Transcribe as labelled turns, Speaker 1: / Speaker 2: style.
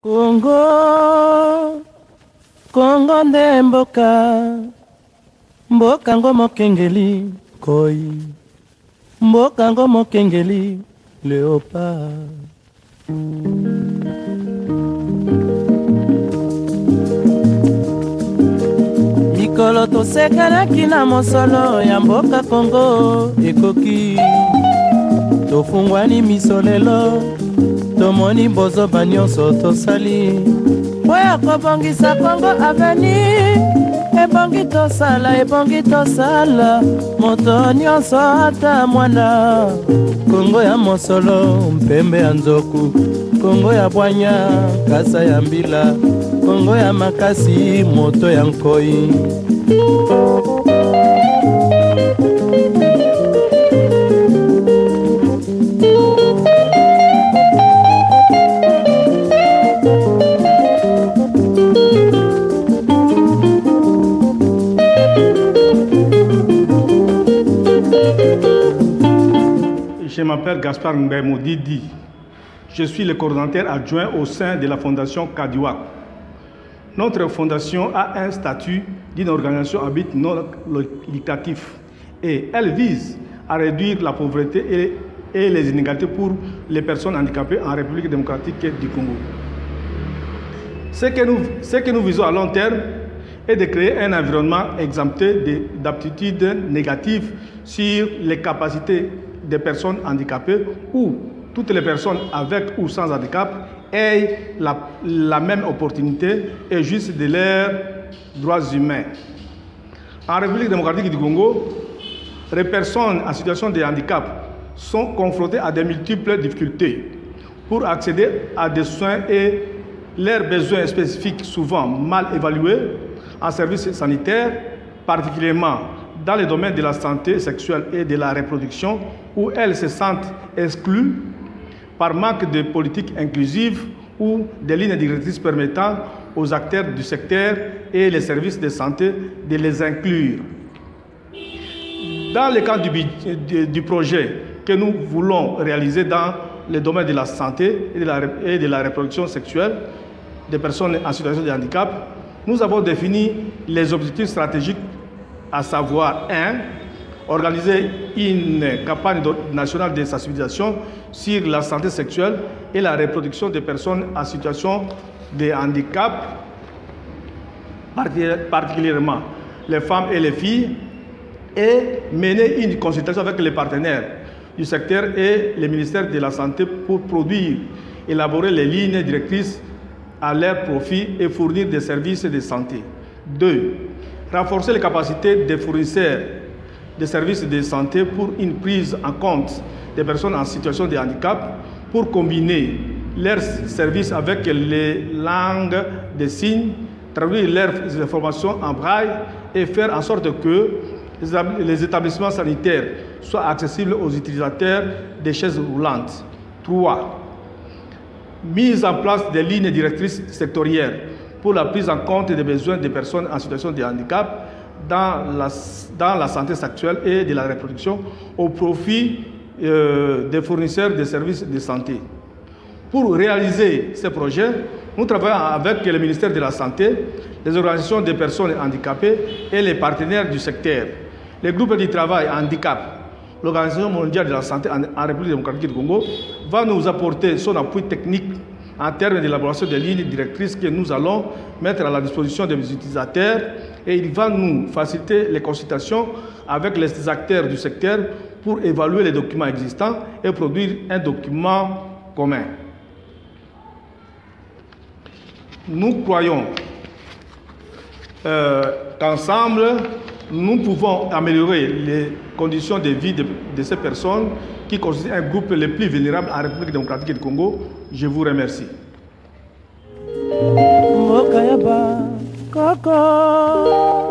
Speaker 1: Congo, Congo nde mboka, mboka ngo mokengeli koi, mboka ngo mokengeli léopard. Mikolo tosekanaki na mosolo ya mboka Congo ekoki, tofungwani miso lelo, tomoni bozoba nyonso tosali po ya kobongisa Congo aveni. Ebongi tosala moto nyonso ata mwana. Congo ya mosolo mpembe ya nzoku, Congo ya bwanya kasa ya mbila, Congo ya makasi moto ya nkoi.
Speaker 2: Je m'appelle Gaspard Mbemou Didi. Je suis le coordonnateur adjoint au sein de la fondation Kadiwak. Notre fondation a un statut d'une organisation à but non lucratif et elle vise à réduire la pauvreté et les inégalités pour les personnes handicapées en République démocratique du Congo. Ce que nous visons à long terme est de créer un environnement exempté d'aptitudes négatives sur les capacités des personnes handicapées, où toutes les personnes avec ou sans handicap aient la même opportunité et juste de leurs droits humains. En République démocratique du Congo, les personnes en situation de handicap sont confrontées à de multiples difficultés pour accéder à des soins et leurs besoins spécifiques souvent mal évalués en services sanitaires, particulièrement dans le domaine de la santé sexuelle et de la reproduction, où elles se sentent exclues par manque de politique inclusive ou de lignes directrices permettant aux acteurs du secteur et les services de santé de les inclure. Dans le cadre du projet que nous voulons réaliser dans le domaine de la santé et de la reproduction sexuelle des personnes en situation de handicap, nous avons défini les objectifs stratégiques, à savoir 1. Organiser une campagne nationale de sensibilisation sur la santé sexuelle et la reproduction des personnes en situation de handicap, particulièrement les femmes et les filles, et mener une consultation avec les partenaires du secteur et le ministère de la Santé pour produire, élaborer les lignes directrices à leur profit et fournir des services de santé. 2. Renforcer les capacités des fournisseurs des services de santé pour une prise en compte des personnes en situation de handicap, pour combiner leurs services avec les langues des signes, traduire leurs informations en braille et faire en sorte que les établissements sanitaires soient accessibles aux utilisateurs des chaises roulantes. 3. Mise en place des lignes directrices sectorielles pour la prise en compte des besoins des personnes en situation de handicap dans la santé sexuelle et de la reproduction au profit des fournisseurs de services de santé. Pour réaliser ces projets, nous travaillons avec le ministère de la Santé, les organisations des personnes handicapées et les partenaires du secteur. Le groupe de travail handicap, l'Organisation mondiale de la santé en République démocratique du Congo, va nous apporter son appui technique en termes d'élaboration des lignes directrices que nous allons mettre à la disposition des utilisateurs, et il va nous faciliter les consultations avec les acteurs du secteur pour évaluer les documents existants et produire un document commun. Nous croyons qu'ensemble, nous pouvons améliorer les conditions de vie de ces personnes qui constituent un groupe le plus vulnérable en République démocratique du Congo. Je vous remercie.
Speaker 1: Mboka ya ba koko.